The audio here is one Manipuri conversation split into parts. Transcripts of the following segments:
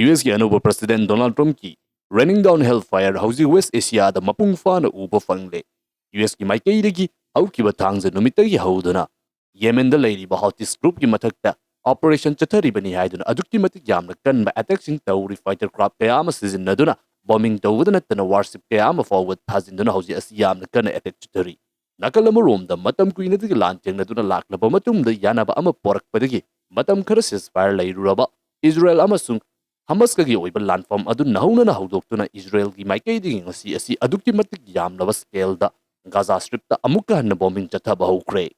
US ki Anuba President Donald Trump ki running down Hellfire hausi West Asia da mapung fana uba fangle. US ki maikei dagi hauki ba thangza numitagi hauduna. Yemen da leiri ba Houtis group ki mathakta Operation Chathari bani haiduna adukti matik yamna kan ba attack sing tawri fighter craft kaya ama season na duna bombing tawudana tana warship kaya ama forward thazinduna hausi asi yamna kan attack Chathari. Nakalama room da matam kuina dagi lancheng na duna laklaba matum da yanaba ama porak padagi matam khara ceasefire leiruraba Israel amasung Hamas kagi oiba landform adu nahuna na haudoktuna Israel gi maikei digi ngasi asi adukti matik yamlaba scale da Gaza strip da amukka hanna bombing chathaba haukre.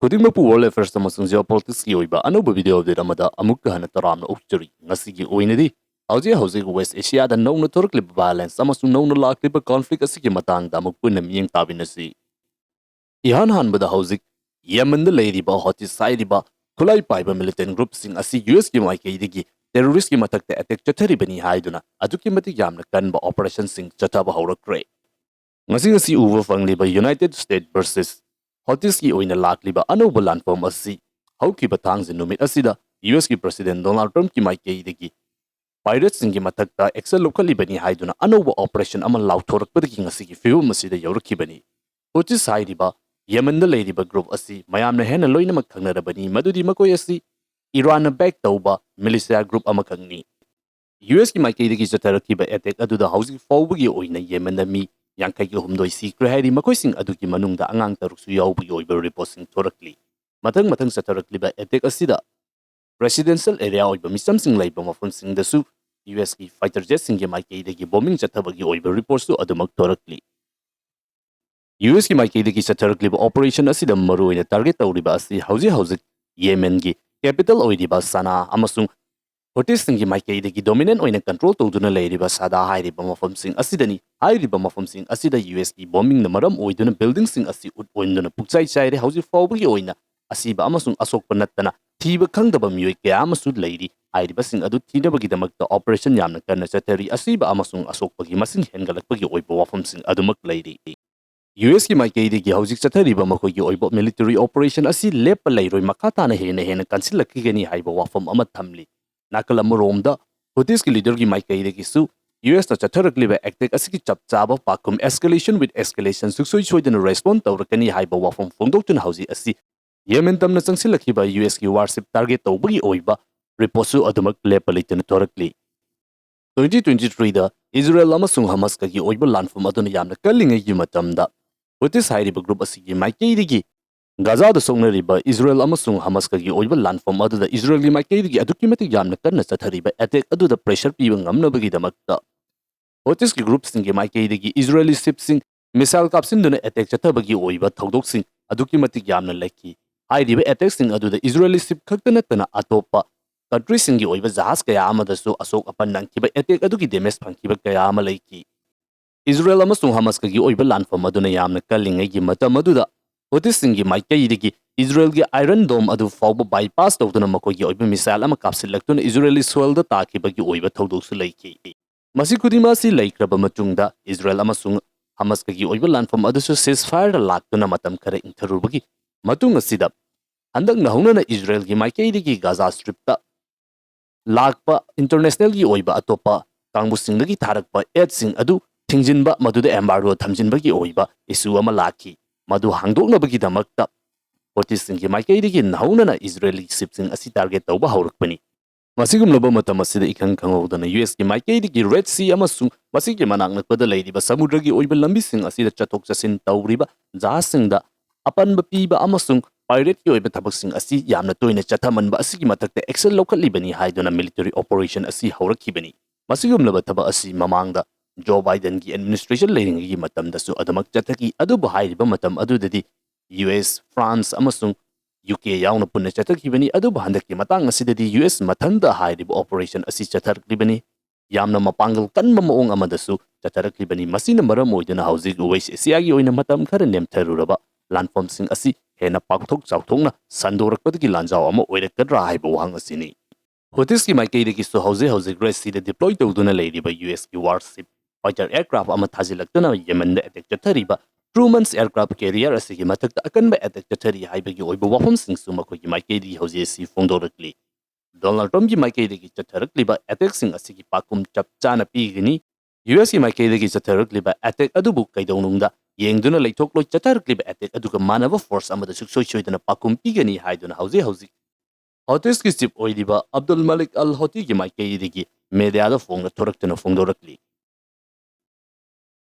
Kudingmapu World Affairs amasung geopolitics ki oiba anuba video update amada amukka hanna taramna ukchari ngasi gi oinadi hauzi West Asia da nauna thoraklib violence amasung nauna lakliba conflict asi ki matang da amuk punna miyeng tabinasi. Ihan hanbada hauzik Yemen da leiriba Houtis saidiba khulai paiba militant group sing asi US ki maikei digi terrorist ki matakta attack chathari bani haiduna aduki matik yamna kanba operation sing chathaba haurakre. Ngasi uwa fangliba United States versus Houtis ki oina lakliba anuba landform asi haukiba thangzi numit asida US ki President Donald Trump ki maikei digi pirates sing ki matakta excel locally bani haiduna anuba operation ama lauthorakpadagi ngasi ki film asida yaurakibani. Houtis haidiba Yemen da leiriba group asi mayamna hena loinamak khangnarabani madudi makoi asi Iran back tauba militia group amakangni. US ki maikei dagi chatharakiba attack aduda hausi fawbagi oina Yemen da mi Yankai ki humdoi sikre hairi makoising aduki manungda angang taruksu yaubugi oiba reposting thorakli. Matang chatharakiba attack asida presidential area oiba misam sing laiba mafam sing dasu US ki fighter jet sing ki maikei dagi bombing chathabagi oiba reports su adumak thorakli. US ki maikei dagi chatharakiba operation asida maruina target tauriba asi hauzi Yemen ki capital oidiba Sana amasung Houtis sing ki maikei dagi dominant oina control tawduna leiriba Sada hairiba mafam sing asidani hairiba mafam sing asida US ki bombing na maram oiduna building sing asi ut oinduna pukchai chaire hauzi fawbagi oina asiba amasung asokpa nattana thiba khangdaba miyoi kaya amasu leiri hairiba sing adu thinabagi damakta operation yamna kanna chathari asiba amasung asokpagi masing hengalakpagi oiba wafam sing adumak leiri. US ki maikei dagi hauzik chathariba makoigi oiba military operation asi lepa leiroi makatana hena kansilakigani haiba wafam ama thamli. Nakalamaromda Houtis ki leader ki maikei dagi su US ta chatharakliba attack asiki chapchaba pakum escalation with escalation suksoi soidana respond tawrakani haiba wafam fongdoktuna hauzi asi Yemen tamna changsilakiba US ki warship target tawbagi oiba reposu adumak lepa leitana thorakli. 2023 da Israel amasung Hamas kagi oiba landform aduna yamna kallingai gi matamda Houtis hairiba group asigi maikei dagi Gaza da songnariba Israel amasung Hamas kagi oiba landform aduda Israel gi maikei dagi aduki matik yamna kanna chathariba attack aduda pressure piba ngamnabagi damakta Houtis ki group sing gi maikei dagi Israeli ship sing missile kapsinduna attack chathabagi oiba thodok sing aduki matik yamna leki hairiba attack sing aduda Israeli ship khaktana tana atopa country sing gi oiba jahaz kaya amadasu asok apan nangkiba attack aduki damage phangkiba kaya ama leki Israel amasung Hamas kagi oiba landform aduna yamna kallingai gi matam aduda Houtis sing gi maikei dagi Israel gi Iron Dome adu fawba bypass tawduna makoigi oiba missile ama kapsilaktuna Israeli soil da takibagi oiba thodoksu leiki. Masi kudimasi laikraba matungda Israel amasung Hamas kagi oiba landform adusu ceasefire laktuna matam khara intharubagi matung asida handak nahuna Israel gi maikei dagi Gaza strip ta lakpa international gi oiba atopa kangbusinga gi tharakpa aid sing adu thingjinba maduda embargo thamjinbagi oiba issue ama laki madu hangdoknabagi damakta Houtis sing gi maikei dagi nahuna Israeli shipping asi target tawba haurakpani. Masigumlaba matam asida ikhang khangawdana US ki maikei dagi Red Sea amasung masigi manak nakpada leiriba samudragi oiba lambi sing asida chatok chasin tawriba jahasingda apanba piba amasung pirate ki oiba thabak sing asi yamna toina chathamanba asigi matakta excel lokalibani haiduna military operation asi haurakibani. Masigumlaba thaba asi mamangda Joe Biden ki administration leiringi matamda su adamak chathaki adubu hairiba matam adudadi US, France amasung UK yauna punna chathakibani adubu handaki matang asidadi US mathanda hairiba operation asi chatharakibani yamna mapangal kanba maong amadasu chatharakibani masina maram oiduna hauzik West Asia gi oina matam khara nemtharuraba landform sing asi hena pakthok chawthongna sandorakpadagi lanjaw ama oirakadra haiba wahang asini. Houtis ki maikei dagi su hauzik Red Sea da deploy tawduna leiriba US ki warship fighter aircraft ama thajilaktuna Yemen da attack chathariba Khuman's aircraft carrier asigi matakta akanba attack chathari haibagi oiba wafam sing su makoigi maikei dagi hauzi asi fongdorakli. Donald Trump की माइकेदगी चथरकलिबा अटैक्सिंग असिगी पाकुम चपचाना पीगनी US की माइकेदगी चथरकलिबा अटैक अदुबु कैदौनुंगदा येंगदुना लेथोकलो चथरकलिबा अटैक अदुगा मानव फोर्स अमदा सुक्सोय सोयदना पाकुम पीगनी हाइदुना हौजी हॉटिस की चीफ ओइदिबा अब्दुल मलिक अल हौती की माइकेदगी मीडियादा फोंगना थोरक्तना फोंदोरकली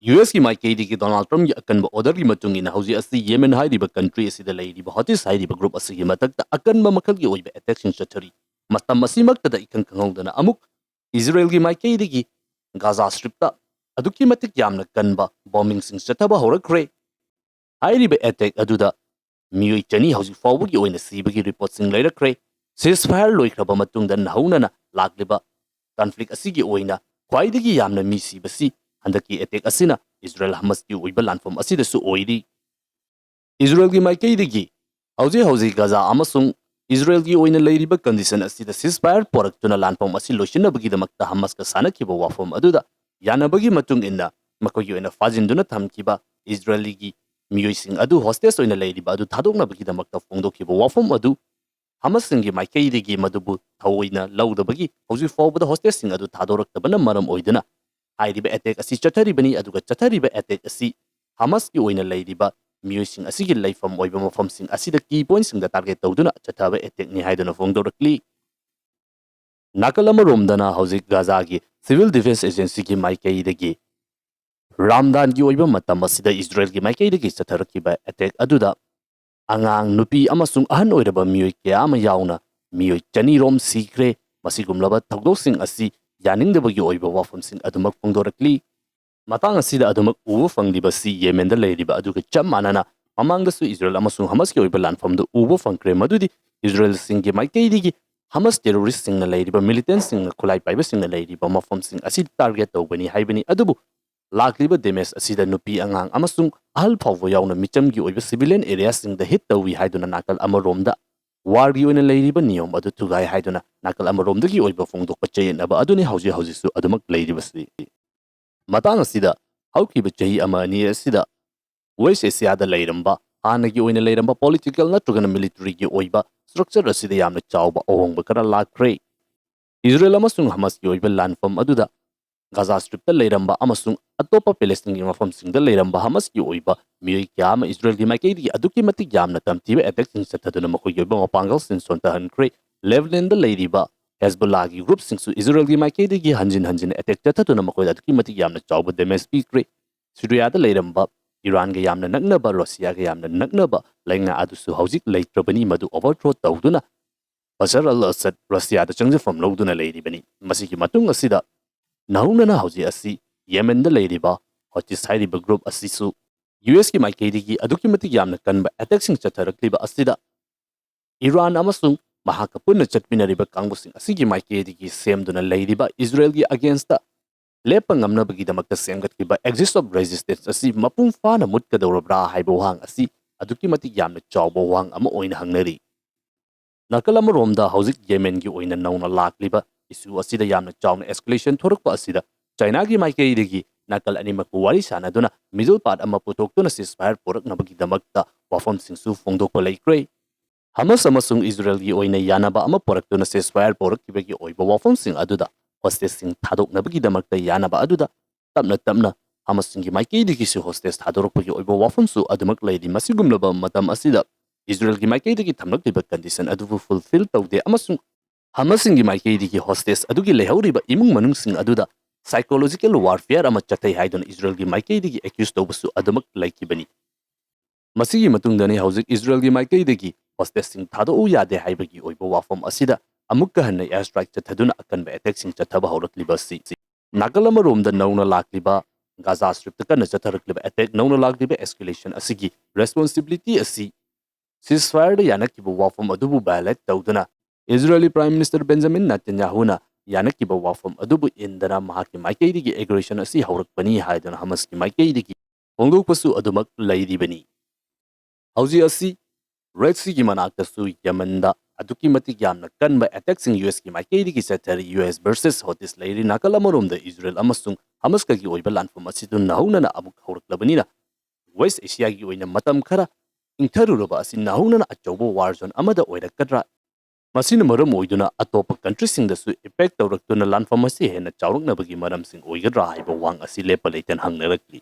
US की माइकेदगी डोनाल्ड ट्रम्प की अकनब ऑर्डर की मतुंगिना हौजी असि येमेन हाइदिबा कंट्री असिदा लेइदिबा हॉटिस हाइदिबा ग्रुप असिगी मतकता अकनब मखलगी ओइबा अटैक्सिंग चथरी मतम असिमक्तदा इखंग खंगौदना अमुक इजराइल की माइकेदगी गाजा स्ट्रिप्ता अदुकी मतिक यामना कनबा बॉम्बिंग सिंग चथबा होरखरे हाइरिबा अटैक अदुदा मियोई चनी हौजी फाउबगी ओइना सीबगी रिपोर्ट सिंग लेरखरे सीज फायर लोइखरबा मतुंगदा नहौनना लाक्लिबा कॉन्फ्लिक्ट असिगी ओइना ख्वाइदगी यामना मी सीबसी हंदकी अटैक असिना इजराइल हमस की ओइबा लानफम असिदसु ओइरी इजराइल की माइकेदगी हौजी हौजी गाजा अमसुंग इजराइल की ओइना लेरिबा कंडीशन असिदा सीज फायर पोरक्तुना लानफम असि लोइसिनबगीदमक्ता हमस का सानखिबा वाफम अदुदा यानबगी मतुंग इन्ना मकोगी ओइना फाजिनदुना थमकिबा इजराइली की मियोइसिंग अदु होस्टेस ओइना लेरिबा अदु थादोकनबगीदमक्ता फोंदोखिबा वाफम अदु हमसिंगी माइकेदगी मदुबु थवोइना लौदबगी हौजी फाउबदा होस्टेस सिंग अदु थादोरक्तबना मरम ओइदना हाइरिबा अटैक असि चथरिबनी अदुगा चथरिबा अटैक असि हमस की ओइना लेरिबा मियोइसिंग असिगी लेफम ओइबा मफमसिंग असिदा की पॉइंट सिंग टारगेट तौदुना चथाबा अटैक नि हाइदुना फोंदोरक्ली नाकल अमरोमदना हौजिक गाजा की सिविल डिफेंस एजेंसी की माइकेदगी रामदान की ओइबा मतम असिदा इजराइल की माइकेदगी चथरकिबा attack अदुदा angang nupi amasung ahan oiraba mioi kya ama yauna mioi chani rom sikre masigumlaba thogdosing asi yaningdabagi oiba wafamsing adumak pongdorakli matang asida adumak uwa fangdiba si Yemen da leiriba aduga cham manana mamangdasu Israel amasung Hamas ki oiba lanfamda uwa fangkre madudi Israel singi maikeidigi Hamas terrorist singna leiriba militant singna khulai paiba singna leiriba mafamsing asi target tawbani haibani adubu लाकलिबा डेमेज असिदा नुपी अंगांग अमसुंग अहल फावो यावना मिचमगी ओइबा सिविलियन एरिया सिंग द हिट तवी हाइदुना नाकल अमरोमदा वारगी ओइना लेरिबा नियम अदु तुगाय हाइदुना नाकल अमरोमदगी ओइबा फोंदोकपा चेयनबा अदुनि हौजी हौजिसु अदुमक लेरिबसि मतांग असिदा हौकिबा चही अमा अनि असिदा वेस्ट एशियादा लेरंबा हानगी ओइना लेरंबा पॉलिटिकल नत्रगना मिलिटरी की ओइबा स्ट्रक्चर असिदा यामना चावबा ओहोंगबा करा लाखरे इजराइल अमसुंग हमास की ओइबा लानफम अदुदा गाजा स्ट्रिप लेरंबा अमसुंग अतोपा पैलेस्टीन की मफमसिंग लेरंबा हमस की ओइबा मियोइ क्याम इजराइल की माइकेदी अदुकी मतिक यामना तमतीबा अटैक सिंग चथदुना मखोइ योबा मपांगल सिन सोंतहनख्रे लेबनान द लेरिबा हेजबुल्लाह की ग्रुप सिंगसु इजराइल की माइकेदी की हंजिन हंजिन अटैक चथदुना मखोइ अदुकी मतिक यामना चावबा डेमेज पीख्रे सीरिया द लेरंबा ईरान के यामना नकनबा रशिया के यामना नकनबा लेंगा अदुसु हौजिक लेत्रबनी मदु ओवरथ्रो तौदुना बशर अल असद रशिया द चंगजफम लौदुना लेरिबनी मसिकी मतुंग असिदा नहुनना हौजी असि येमेन द लेरिबा हॉटिस हाइरिबा ग्रुप असिसु US की माइकेदगी अदुकी मतिक यामना कनबा अटैक्सिंग चथरक्लिबा असिदा ईरान अमसुंग महाका पुन्ना चटमिनरिबा कांगबुसिंग असिगी माइकेदगी सेमदुना लेरिबा इजराइल की against Lepa ngamnabagidamakta semgatkiba exist of resistance asi mapung fana mutkadorabra haibo hang asi aduki matik yamna chawbo wang ama oina hangnari nakalama romda hauzik Yemen gi oina nauna lakliba isu asida yamna chawna escalation thorukpa asida China gi maikeidagi nakal animak wari sanaduna middle part ama putoktuna ceasefire poraknabagidamakta wafam singsu fongdokpa laikre Hamas amasung Israel gi oina yanaba ama poraktuna ceasefire porakibagi oiba wafam sing aduda hostes sing thadoknabagidamakta yanaba aduda tapna tapna Hamas singi maikeidagi su hostes thadorokpagi oiba wafam su adumak laidi masigumlaba matam asida Israel ki maikeidagi thamlakliba condition adubu fulfill tawde amasung Hamas singi maikeidagi hostes adugi lehauriba imung manung sing aduda psychological warfare ama chatai haidon Israel ki maikeidagi accused tawbasu adumak laikibani Masigi matungdani hauzik Israel ki maikeidagi hostes sing thado yade haibagi oiba wafam asida amukka hanna airstrike chathaduna akanba attack sing chathaba haurakliba si nagalama romda nauna lakliba Gaza strip ta kana chatharakliba attack nauna lakliba escalation asigi responsibility asi ceasefire da yanakiba wafam adubu violate tawduna Israeli Prime Minister Benjamin Netanyahu na yanakiba wafam adubu indana mahaki maikeidagi aggression asi haurakpani haidana Hamas ki maikeidagi hongdokpasu adumak lairibani hauji asi Red Sea ki manaktasu Yemen da aduki matik yamna kanba attack sing US ki maikeidagi chathari US versus Houtis lairi nakalamorom da Israel amasung Hamas ka gi oiba lanfam asidun nahunana amuk hauraklabanina West Asia gi oina matam khara ingtharuraba asi nahunana achawbo war zone amada oirakadra ꯃꯁꯤꯅ ꯃꯔꯝ ꯑꯣꯏꯗꯨꯅ ꯑꯇꯣꯞꯄ ꯀꯟꯇ꯭ꯔꯤꯁꯤꯡꯗꯁꯨ ꯏꯝꯄꯦꯛ ꯇꯧꯔꯛꯇꯨꯅ ꯂꯥꯟꯐꯝ ꯑꯁꯤ ꯍꯦꯟꯅ ꯆꯥꯎꯔꯛꯅꯕꯒꯤ ꯃꯔꯝꯁꯤꯡ ꯑꯣꯏꯒꯗ꯭ꯔꯥ ꯍꯥꯏꯕ ꯋꯥꯡ ꯑꯁꯤ ꯂꯦꯞꯄ ꯂꯩꯇꯅ ꯍꯪꯅꯔꯛꯂꯤ꯫